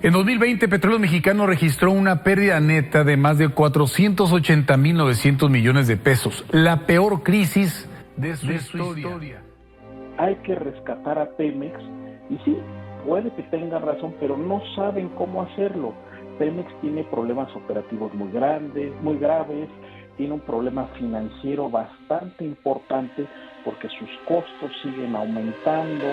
En 2020, Petróleos Mexicanos registró una pérdida neta de más de 480.900 millones de pesos, la peor crisis de su historia. Hay que rescatar a Pemex y sí, puede que tengan razón, pero no saben cómo hacerlo. Pemex tiene problemas operativos muy graves, tiene un problema financiero bastante importante porque sus costos siguen aumentando.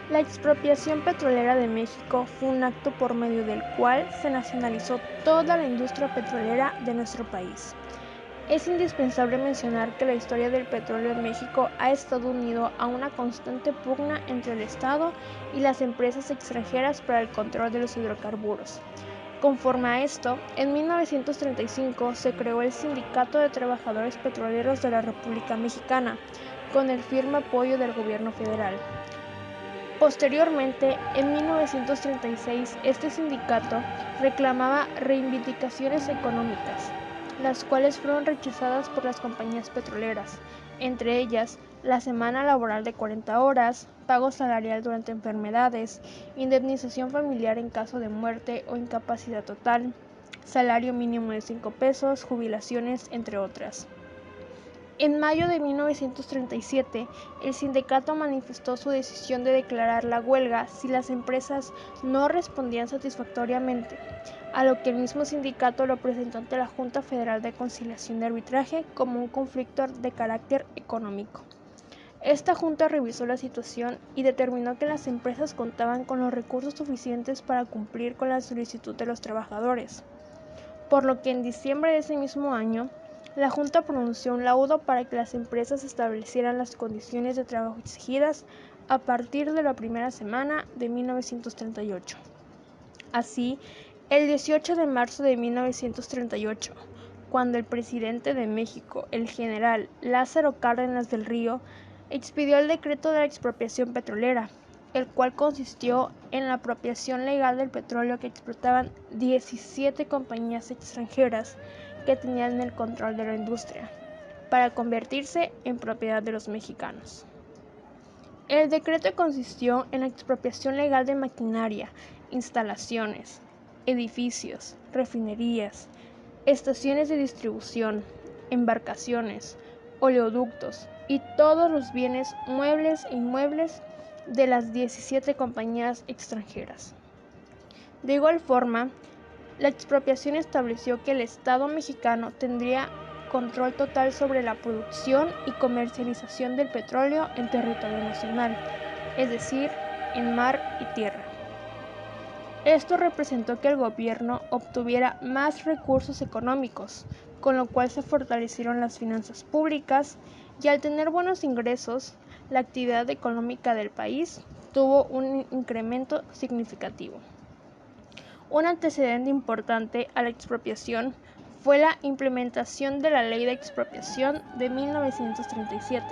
La expropiación petrolera de México fue un acto por medio del cual se nacionalizó toda la industria petrolera de nuestro país. Es indispensable mencionar que la historia del petróleo en México ha estado unido a una constante pugna entre el Estado y las empresas extranjeras para el control de los hidrocarburos. Conforme a esto, en 1935 se creó el Sindicato de Trabajadores Petroleros de la República Mexicana, con el firme apoyo del gobierno federal. Posteriormente, en 1936, este sindicato reclamaba reivindicaciones económicas, las cuales fueron rechazadas por las compañías petroleras, entre ellas la semana laboral de 40 horas, pago salarial durante enfermedades, indemnización familiar en caso de muerte o incapacidad total, salario mínimo de 5 pesos, jubilaciones, entre otras. En mayo de 1937, el sindicato manifestó su decisión de declarar la huelga si las empresas no respondían satisfactoriamente, a lo que el mismo sindicato lo presentó ante la Junta Federal de Conciliación y Arbitraje como un conflicto de carácter económico. Esta junta revisó la situación y determinó que las empresas contaban con los recursos suficientes para cumplir con la solicitud de los trabajadores, por lo que en diciembre de ese mismo año, la Junta pronunció un laudo para que las empresas establecieran las condiciones de trabajo exigidas a partir de la primera semana de 1938. Así, el 18 de marzo de 1938, cuando el presidente de México, el general Lázaro Cárdenas del Río, expidió el decreto de la expropiación petrolera, el cual consistió en la apropiación legal del petróleo que explotaban 17 compañías extranjeras que tenían el control de la industria, para convertirse en propiedad de los mexicanos. El decreto consistió en la expropiación legal de maquinaria, instalaciones, edificios, refinerías, estaciones de distribución, embarcaciones, oleoductos y todos los bienes muebles e inmuebles de las 17 compañías extranjeras. De igual forma, la expropiación estableció que el Estado mexicano tendría control total sobre la producción y comercialización del petróleo en territorio nacional, es decir, en mar y tierra. Esto representó que el gobierno obtuviera más recursos económicos, con lo cual se fortalecieron las finanzas públicas y al tener buenos ingresos, la actividad económica del país tuvo un incremento significativo. Un antecedente importante a la expropiación fue la implementación de la Ley de Expropiación de 1937,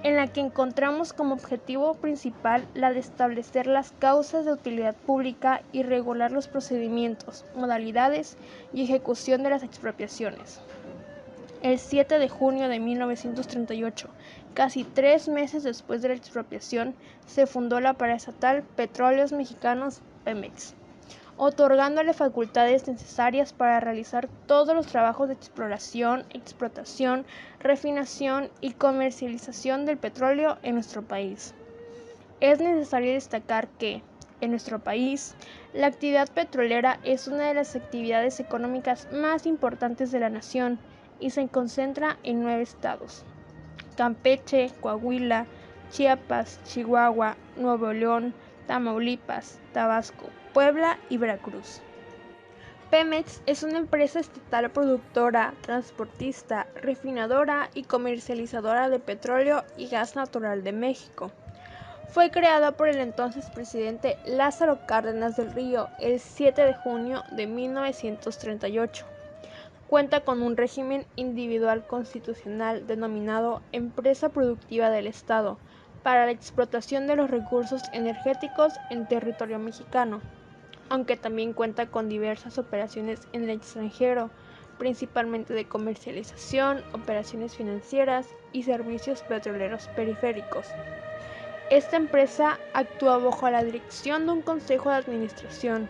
en la que encontramos como objetivo principal la de establecer las causas de utilidad pública y regular los procedimientos, modalidades y ejecución de las expropiaciones. El 7 de junio de 1938, casi 3 meses después de la expropiación, se fundó la paraestatal Petróleos Mexicanos, Pemex, otorgándole facultades necesarias para realizar todos los trabajos de exploración, explotación, refinación y comercialización del petróleo en nuestro país. Es necesario destacar que, En nuestro país, la actividad petrolera es una de las actividades económicas más importantes de la nación y se concentra en 9 estados: Campeche, Coahuila, Chiapas, Chihuahua, Nuevo León, Tamaulipas, Tabasco, Puebla y Veracruz. Pemex es una empresa estatal productora, transportista, refinadora y comercializadora de petróleo y gas natural de México. Fue creada por el entonces presidente Lázaro Cárdenas del Río el 7 de junio de 1938. Cuenta con un régimen individual constitucional denominado Empresa Productiva del Estado para la explotación de los recursos energéticos en territorio mexicano, aunque también cuenta con diversas operaciones en el extranjero, principalmente de comercialización, operaciones financieras y servicios petroleros periféricos. Esta empresa actúa bajo la dirección de un consejo de administración,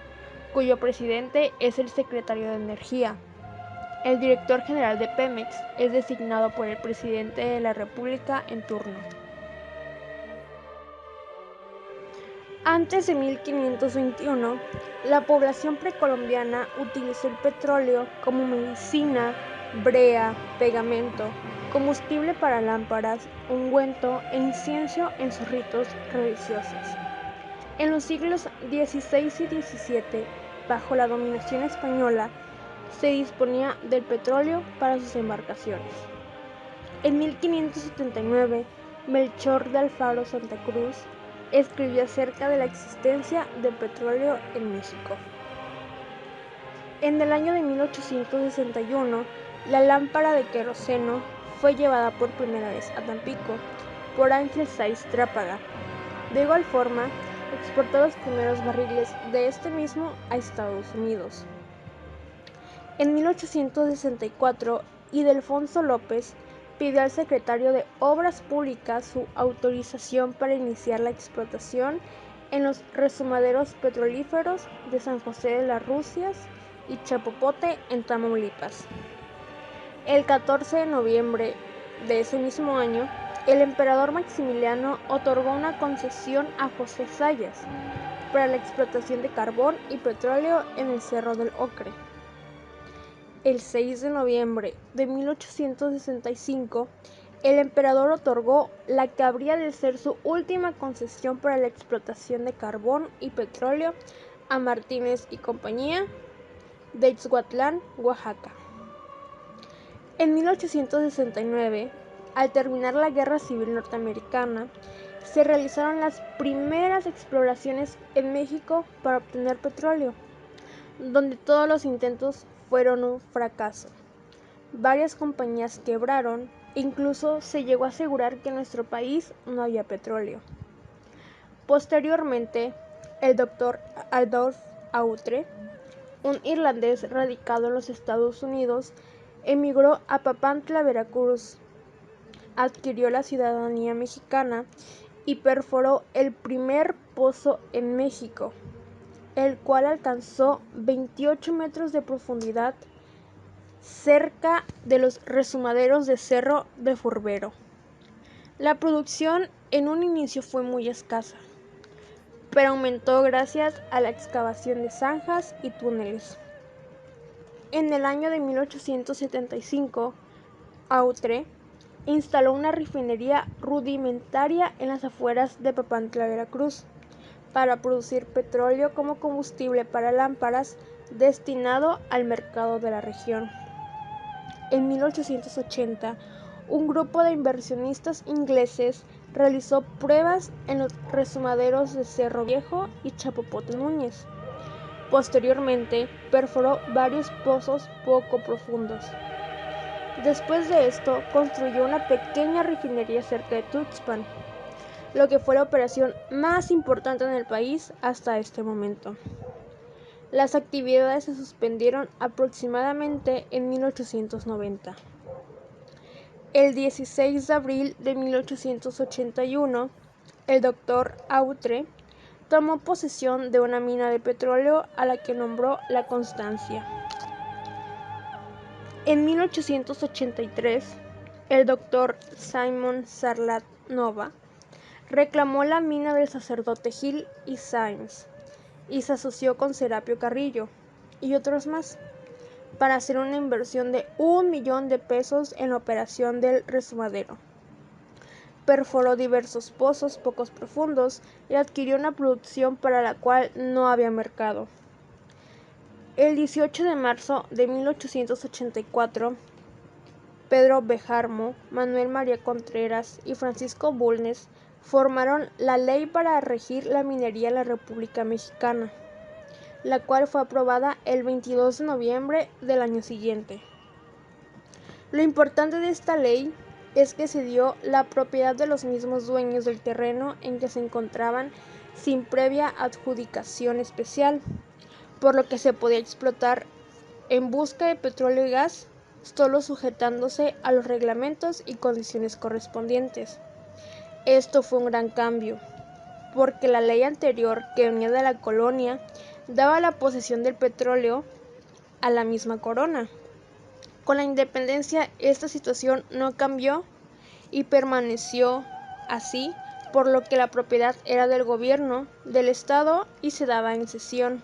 cuyo presidente es el secretario de Energía. El director general de Pemex es designado por el presidente de la República en turno. Antes de 1521, la población precolombiana utilizó el petróleo como medicina, brea, pegamento, combustible para lámparas, ungüento e incienso en sus ritos religiosos. En los siglos XVI y XVII, bajo la dominación española, se disponía del petróleo para sus embarcaciones. En 1579, Melchor de Alfaro Santa Cruz escribió acerca de la existencia de petróleo en México. En el año de 1861, la lámpara de queroseno fue llevada por primera vez a Tampico por Ángel Sáiz Trápaga. De igual forma, exportó los primeros barriles de este mismo a Estados Unidos. En 1864, Ildefonso López pidió al secretario de Obras Públicas su autorización para iniciar la explotación en los resumaderos petrolíferos de San José de las Rusias y Chapopote en Tamaulipas. El 14 de noviembre de ese mismo año, el emperador Maximiliano otorgó una concesión a José Zayas para la explotación de carbón y petróleo en el Cerro del Ocre. El 6 de noviembre de 1865, el emperador otorgó la que habría de ser su última concesión para la explotación de carbón y petróleo a Martínez y compañía de Ixhuatlán, Oaxaca. En 1869, al terminar la Guerra Civil Norteamericana, se realizaron las primeras exploraciones en México para obtener petróleo, donde todos los intentos fueron un fracaso. Varias compañías quebraron e incluso se llegó a asegurar que en nuestro país no había petróleo. Posteriormente, el doctor Adolf Autre, un irlandés radicado en los Estados Unidos, emigró a Papantla, Veracruz, adquirió la ciudadanía mexicana y perforó el primer pozo en México, el cual alcanzó 28 metros de profundidad cerca de los resumaderos de Cerro de Furbero. La producción en un inicio fue muy escasa, pero aumentó gracias a la excavación de zanjas y túneles. En el año de 1875, Autre instaló una refinería rudimentaria en las afueras de Papantla, Veracruz, para producir petróleo como combustible para lámparas destinado al mercado de la región. En 1880, un grupo de inversionistas ingleses realizó pruebas en los resumaderos de Cerro Viejo y Chapopote Núñez. Posteriormente, perforó varios pozos poco profundos. Después de esto, construyó una pequeña refinería cerca de Tuxpan, lo que fue la operación más importante en el país hasta este momento. Las actividades se suspendieron aproximadamente en 1890. El 16 de abril de 1881, el doctor Autre tomó posesión de una mina de petróleo a la que nombró La Constancia. En 1883, el doctor Simon Sarlat Nova reclamó la mina del sacerdote Gil y Sáenz y se asoció con Serapio Carrillo y otros más para hacer una inversión de $1.000.000 en la operación del resumadero. Perforó diversos pozos poco profundos y adquirió una producción para la cual no había mercado. El 18 de marzo de 1884, Pedro Bejarmo, Manuel María Contreras y Francisco Bulnes formaron la Ley para regir la minería en la República Mexicana, la cual fue aprobada el 22 de noviembre del año siguiente. Lo importante de esta ley es que se dio la propiedad de los mismos dueños del terreno en que se encontraban sin previa adjudicación especial, por lo que se podía explotar en busca de petróleo y gas, solo sujetándose a los reglamentos y condiciones correspondientes. Esto fue un gran cambio, porque la ley anterior, que venía de la colonia, daba la posesión del petróleo a la misma corona. Con la independencia, esta situación no cambió y permaneció así, por lo que la propiedad era del gobierno, del Estado y se daba en cesión.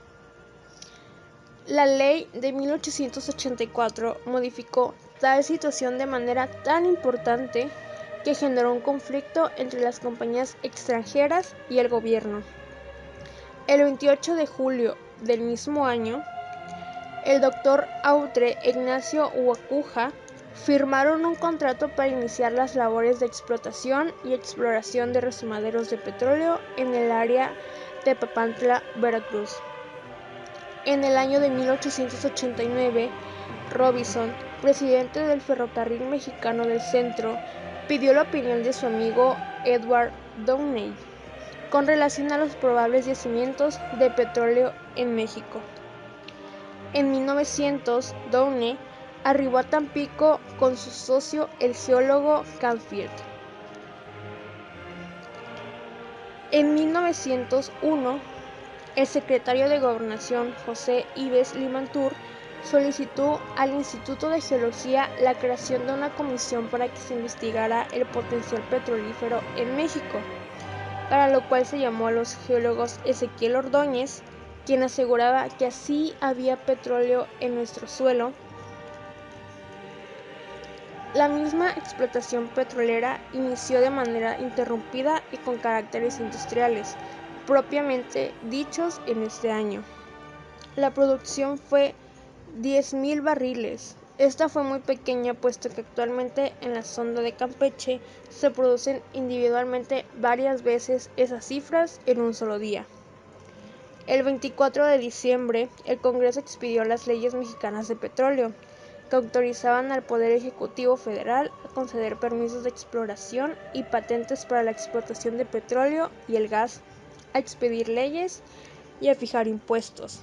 La ley de 1884 modificó tal situación de manera tan importante que generó un conflicto entre las compañías extranjeras y el gobierno. El 28 de julio del mismo año, el doctor Autre e Ignacio Huacuja firmaron un contrato para iniciar las labores de explotación y exploración de resumaderos de petróleo en el área de Papantla, Veracruz. En el año de 1889, Robinson, presidente del Ferrocarril Mexicano del Centro, pidió la opinión de su amigo Edward Downey con relación a los probables yacimientos de petróleo en México. En 1900, Downey arribó a Tampico con su socio, el geólogo Canfield. En 1901, el secretario de Gobernación, José Ives Limantur, solicitó al Instituto de Geología la creación de una comisión para que se investigara el potencial petrolífero en México, para lo cual se llamó a los geólogos Ezequiel Ordóñez, quien aseguraba que así había petróleo en nuestro suelo. La misma explotación petrolera inició de manera interrumpida y con caracteres industriales, propiamente dichos en este año. La producción fue 10,000 barriles. Esta fue muy pequeña, puesto que actualmente en la sonda de Campeche se producen individualmente varias veces esas cifras en un solo día. El 24 de diciembre, el Congreso expidió las leyes mexicanas de petróleo, que autorizaban al Poder Ejecutivo Federal a conceder permisos de exploración y patentes para la explotación de petróleo y el gas, a expedir leyes y a fijar impuestos.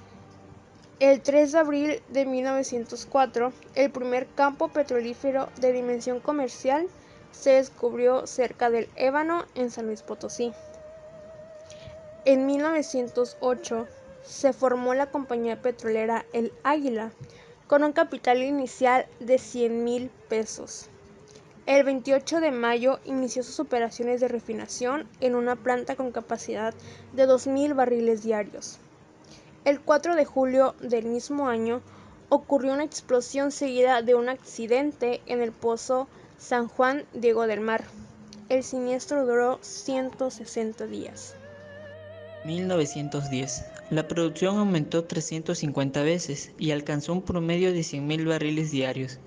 El 3 de abril de 1904, el primer campo petrolífero de dimensión comercial se descubrió cerca del Ébano, en San Luis Potosí. En 1908 se formó la compañía petrolera El Águila, con un capital inicial de 100,000 pesos. El 28 de mayo inició sus operaciones de refinación en una planta con capacidad de 2,000 barriles diarios. El 4 de julio del mismo año ocurrió una explosión seguida de un accidente en el pozo San Juan Diego del Mar. El siniestro duró 160 días. 1910. La producción aumentó 350 veces y alcanzó un promedio de 100,000 barriles diarios.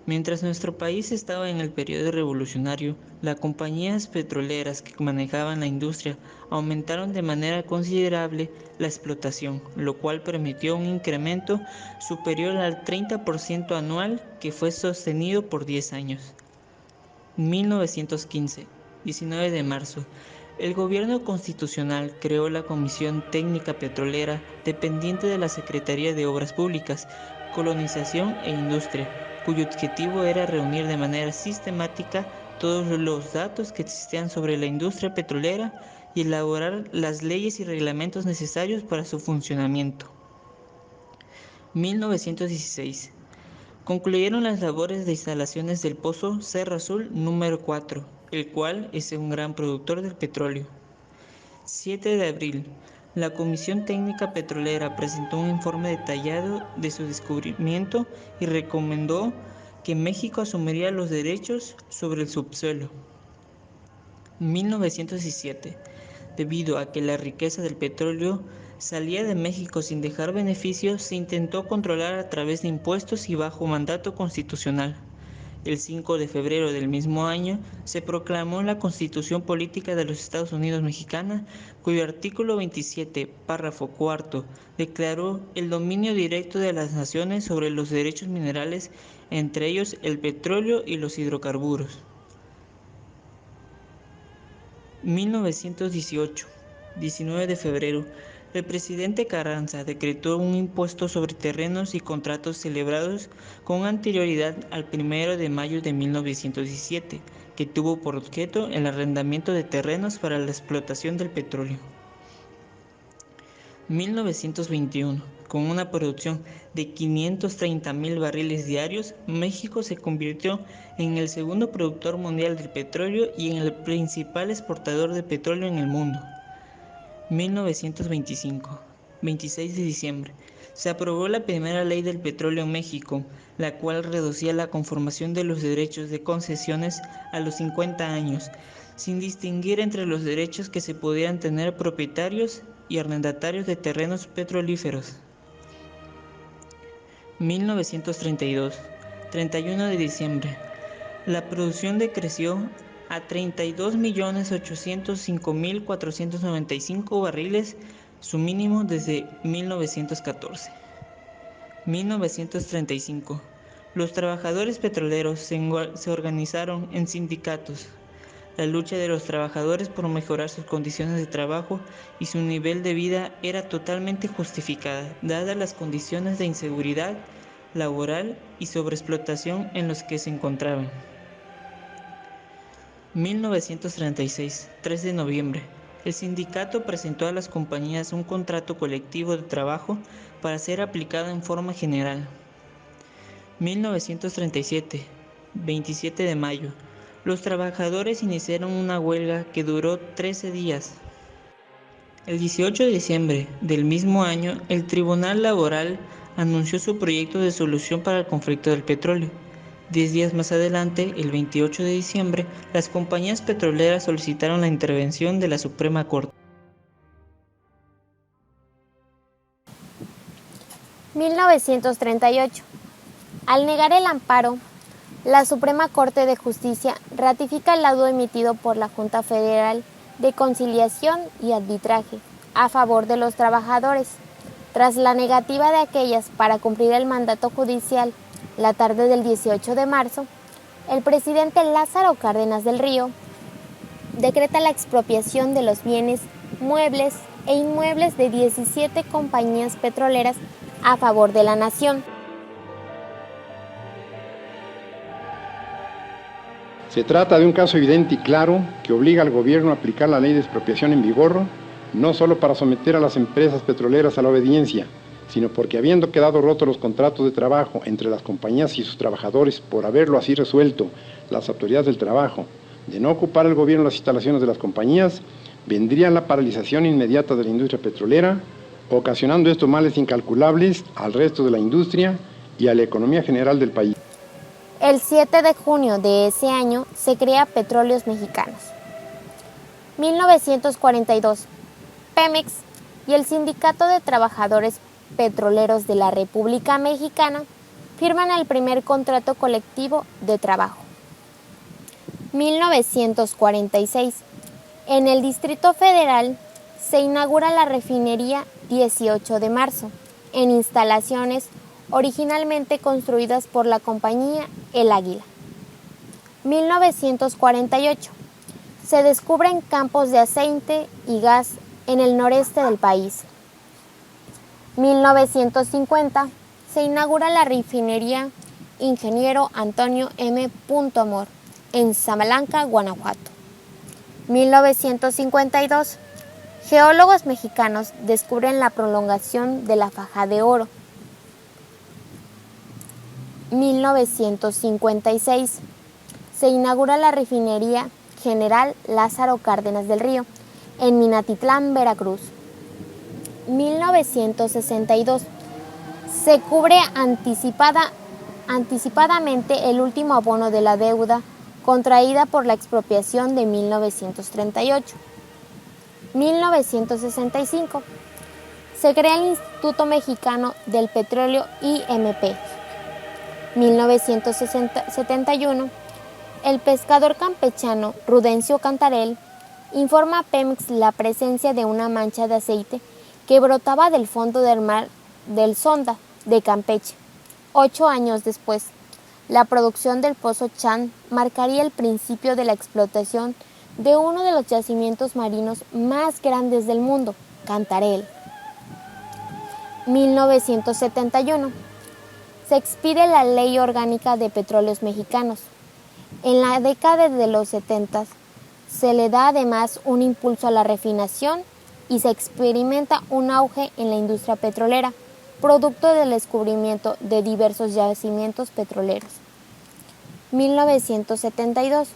Mientras nuestro país estaba en el periodo revolucionario, las compañías petroleras que manejaban la industria aumentaron de manera considerable la explotación, lo cual permitió un incremento superior al 30% anual que fue sostenido por 10 años. 1915, 19 de marzo. El gobierno constitucional creó la Comisión Técnica Petrolera dependiente de la Secretaría de Obras Públicas, Colonización e Industria, cuyo objetivo era reunir de manera sistemática todos los datos que existían sobre la industria petrolera y elaborar las leyes y reglamentos necesarios para su funcionamiento. 1916. Concluyeron las labores de instalaciones del Pozo Cerro Azul número 4, el cual es un gran productor del petróleo. 7 de abril. La Comisión Técnica Petrolera presentó un informe detallado de su descubrimiento y recomendó que México asumiría los derechos sobre el subsuelo. 1907. Debido a que la riqueza del petróleo salía de México sin dejar beneficios, se intentó controlar a través de impuestos y bajo mandato constitucional. El 5 de febrero del mismo año se proclamó la Constitución Política de los Estados Unidos Mexicana, cuyo artículo 27, párrafo cuarto, declaró el dominio directo de las naciones sobre los derechos minerales, entre ellos el petróleo y los hidrocarburos. 1918, 19 de febrero, el presidente Carranza decretó un impuesto sobre terrenos y contratos celebrados con anterioridad al 1 de mayo de 1917, que tuvo por objeto el arrendamiento de terrenos para la explotación del petróleo. 1921, con una producción de 530,000 barriles diarios, México se convirtió en el segundo productor mundial del petróleo y en el principal exportador de petróleo en el mundo. 1925, 26 de diciembre, se aprobó la primera ley del petróleo en México, la cual reducía la conformación de los derechos de concesiones a los 50 años, sin distinguir entre los derechos que se podían tener propietarios y arrendatarios de terrenos petrolíferos. 1932, 31 de diciembre, la producción decreció a 32.805.495 barriles, su mínimo desde 1914. 1935, los trabajadores petroleros se organizaron en sindicatos. La lucha de los trabajadores por mejorar sus condiciones de trabajo y su nivel de vida era totalmente justificada, dadas las condiciones de inseguridad laboral y sobreexplotación en los que se encontraban. 1936, 3 de noviembre, el sindicato presentó a las compañías un contrato colectivo de trabajo para ser aplicado en forma general. 1937, 27 de mayo, los trabajadores iniciaron una huelga que duró 13 días. El 18 de diciembre del mismo año, el Tribunal Laboral anunció su proyecto de solución para el conflicto del petróleo. 10 días más adelante, el 28 de diciembre, las compañías petroleras solicitaron la intervención de la Suprema Corte. 1938. Al negar el amparo, la Suprema Corte de Justicia ratifica el laudo emitido por la Junta Federal de Conciliación y Arbitraje a favor de los trabajadores. Tras la negativa de aquellas para cumplir el mandato judicial, la tarde del 18 de marzo, el presidente Lázaro Cárdenas del Río decreta la expropiación de los bienes muebles e inmuebles de 17 compañías petroleras a favor de la nación. Se trata de un caso evidente y claro que obliga al gobierno a aplicar la ley de expropiación en vigor, no solo para someter a las empresas petroleras a la obediencia, sino porque habiendo quedado rotos los contratos de trabajo entre las compañías y sus trabajadores por haberlo así resuelto las autoridades del trabajo, de no ocupar el gobierno las instalaciones de las compañías, vendría la paralización inmediata de la industria petrolera, ocasionando estos males incalculables al resto de la industria y a la economía general del país. El 7 de junio de ese año se crea Petróleos Mexicanos. 1942. Pemex y el Sindicato de Trabajadores Petroleros de la República Mexicana firman el primer contrato colectivo de trabajo. 1946. En el Distrito Federal se inaugura la refinería 18 de marzo, en instalaciones originalmente construidas por la compañía El Águila. 1948. Se descubren campos de aceite y gas en el noreste del país. 1950. Se inaugura la refinería Ingeniero Antonio M. Amor en Zamalanca, Guanajuato. 1952. Geólogos mexicanos descubren la prolongación de la faja de oro. 1956. Se inaugura la refinería General Lázaro Cárdenas del Río en Minatitlán, Veracruz. 1962. Se cubre anticipadamente el último abono de la deuda contraída por la expropiación de 1938. 1965. Se crea el Instituto Mexicano del Petróleo IMP. 1971. El pescador campechano Rudencio Cantarell informa a Pemex la presencia de una mancha de aceite que brotaba del fondo del mar del Sonda de Campeche. 8 años después, la producción del Pozo Chan marcaría el principio de la explotación de uno de los yacimientos marinos más grandes del mundo, Cantarell. 1971. Se expide la Ley Orgánica de Petróleos Mexicanos. En la década de los 70 se le da además un impulso a la refinación y se experimenta un auge en la industria petrolera, producto del descubrimiento de diversos yacimientos petroleros. 1972.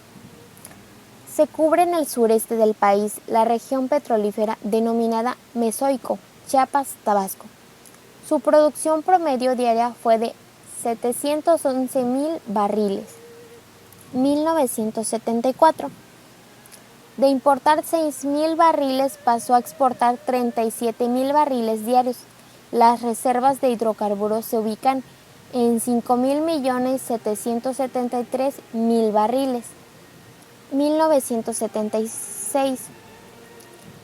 Se cubre en el sureste del país la región petrolífera denominada Mesoico, Chiapas, Tabasco. Su producción promedio diaria fue de 711,000 barriles. 1974. De importar 6,000 barriles pasó a exportar 37,000 barriles diarios. Las reservas de hidrocarburos se ubican en 5,773,000 barriles. 1976.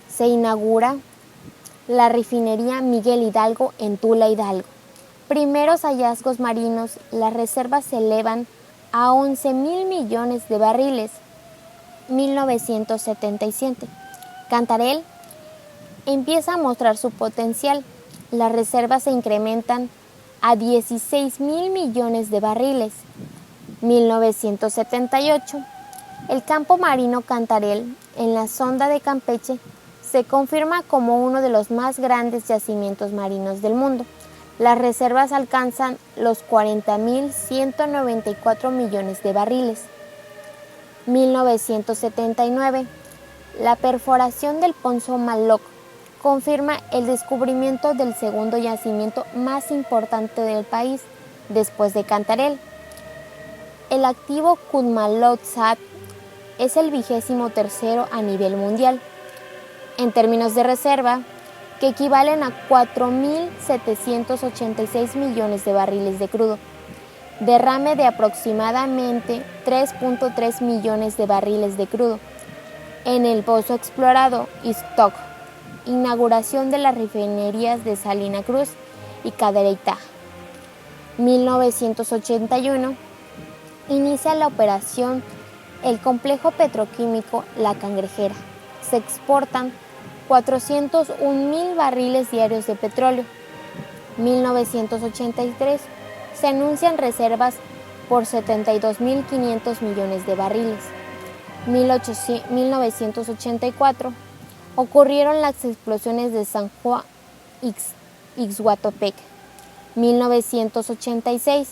Se inaugura la refinería Miguel Hidalgo en Tula, Hidalgo. Primeros hallazgos marinos, las reservas se elevan a 11,000 millones de barriles. 1977. Cantarell empieza a mostrar su potencial. Las reservas se incrementan a 16,000 millones de barriles. 1978. El campo marino Cantarell, en la Sonda de Campeche, se confirma como uno de los más grandes yacimientos marinos del mundo. Las reservas alcanzan los 40,194 millones de barriles. 1979. La perforación del Pozo Maloc confirma el descubrimiento del segundo yacimiento más importante del país, después de Cantarell. El activo Kutmalootsat es el 23º a nivel mundial. En términos de reserva, que equivalen a 4,786 millones de barriles de crudo. Derrame de aproximadamente 3,3 millones de barriles de crudo. En el pozo explorado Ixtoc, inauguración de las refinerías de Salina Cruz y Cadereyta. 1981. Inicia la operación el complejo petroquímico La Cangrejera. Se exportan 401,000 barriles diarios de petróleo. 1983. Se anuncian reservas por 72,500 millones de barriles. 1984. Ocurrieron las explosiones de San Juan Ixhuatepec. 1986.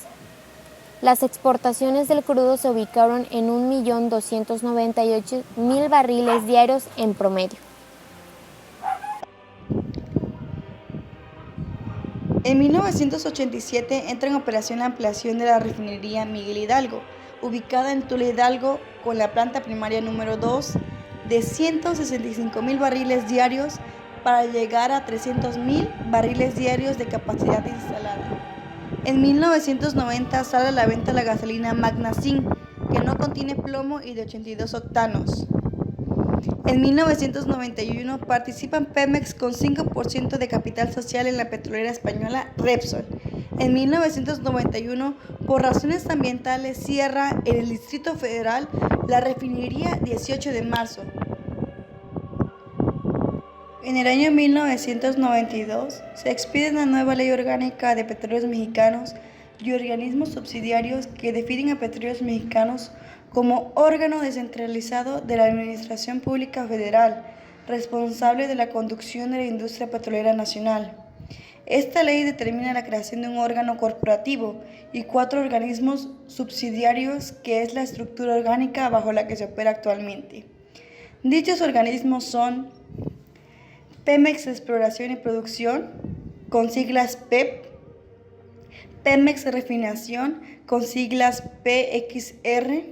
Las exportaciones del crudo se ubicaron en 1,298,000 barriles diarios en promedio. En 1987 entra en operación la ampliación de la refinería Miguel Hidalgo, ubicada en Tula, Hidalgo, con la planta primaria número 2 de 165,000 barriles diarios para llegar a 300,000 barriles diarios de capacidad instalada. En 1990 sale a la venta la gasolina Magna Zinc, que no contiene plomo y de 82 octanos. En 1991 participa en Pemex con 5% de capital social en la petrolera española Repsol. En 1991, por razones ambientales, cierra en el Distrito Federal la refinería 18 de marzo. En el año 1992 se expide una nueva Ley Orgánica de Petróleos Mexicanos y organismos subsidiarios que definen a Petróleos Mexicanos como órgano descentralizado de la Administración Pública Federal, responsable de la conducción de la industria petrolera nacional. Esta ley determina la creación de un órgano corporativo y 4 organismos subsidiarios, que es la estructura orgánica bajo la que se opera actualmente. Dichos organismos son Pemex Exploración y Producción, con siglas PEP, Pemex Refinación, con siglas PXR,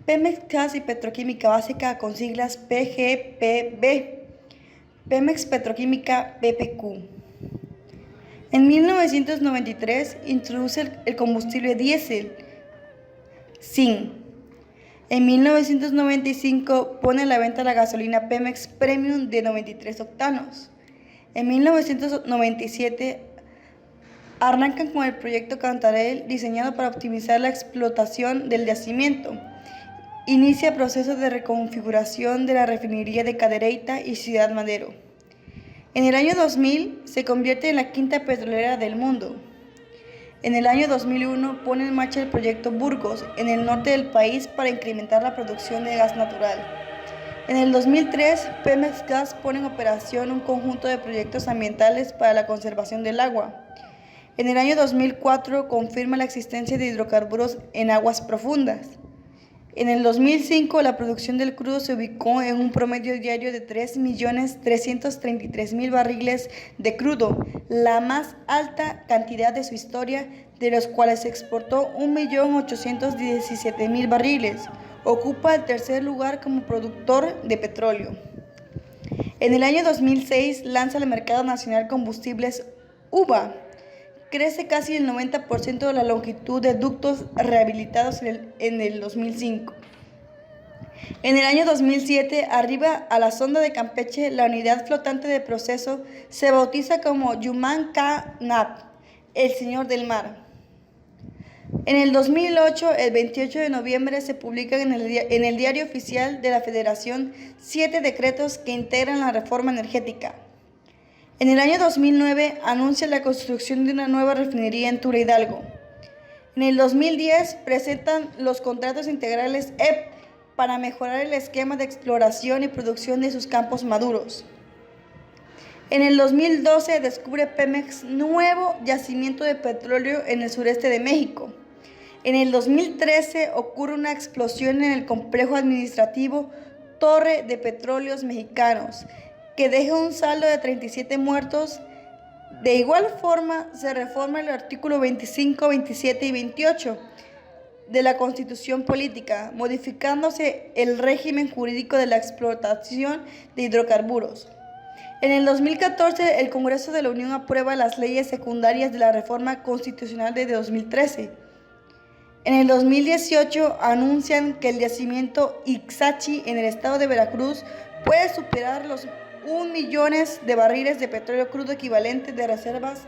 Pemex Gas y Petroquímica Básica, con siglas PGPB, Pemex Petroquímica PPQ. En 1993 introduce el combustible diésel, SIN. En 1995 pone a la venta la gasolina Pemex Premium de 93 octanos. En 1997 arrancan con el proyecto Cantarell, diseñado para optimizar la explotación del yacimiento. Inicia proceso de reconfiguración de la refinería de Cadereyta y Ciudad Madero. En el año 2000 se convierte en la quinta petrolera del mundo. En el año 2001 pone en marcha el proyecto Burgos, en el norte del país, para incrementar la producción de gas natural. En el 2003, Pemex Gas pone en operación un conjunto de proyectos ambientales para la conservación del agua. En el año 2004 confirma la existencia de hidrocarburos en aguas profundas. En el 2005 la producción del crudo se ubicó en un promedio diario de 3.333.000 barriles de crudo, la más alta cantidad de su historia, de los cuales se exportó 1.817.000 barriles. Ocupa el tercer lugar como productor de petróleo. En el año 2006 lanza al mercado nacional combustibles UVA. Crece casi el 90% de la longitud de ductos rehabilitados en el 2005. En el año 2007, arriba a la sonda de Campeche, la unidad flotante de proceso se bautiza como Yuman K. Nat, el Señor del Mar. En el 2008, el 28 de noviembre, se publican en el Diario Oficial de la Federación 7 decretos que integran la reforma energética. En el año 2009 anuncia la construcción de una nueva refinería en Tula Hidalgo. En el 2010 presentan los contratos integrales EP para mejorar el esquema de exploración y producción de sus campos maduros. En el 2012 descubre Pemex nuevo yacimiento de petróleo en el sureste de México. En el 2013 ocurre una explosión en el complejo administrativo Torre de Petróleos Mexicanos, que deja un saldo de 37 muertos. De igual forma, se reforma el artículo 25, 27 y 28 de la Constitución Política, modificándose el régimen jurídico de la explotación de hidrocarburos. En el 2014, el Congreso de la Unión aprueba las leyes secundarias de la reforma constitucional de 2013. En el 2018, anuncian que el yacimiento Ixachi en el estado de Veracruz puede superar los 1 millones de barriles de petróleo crudo equivalente de reservas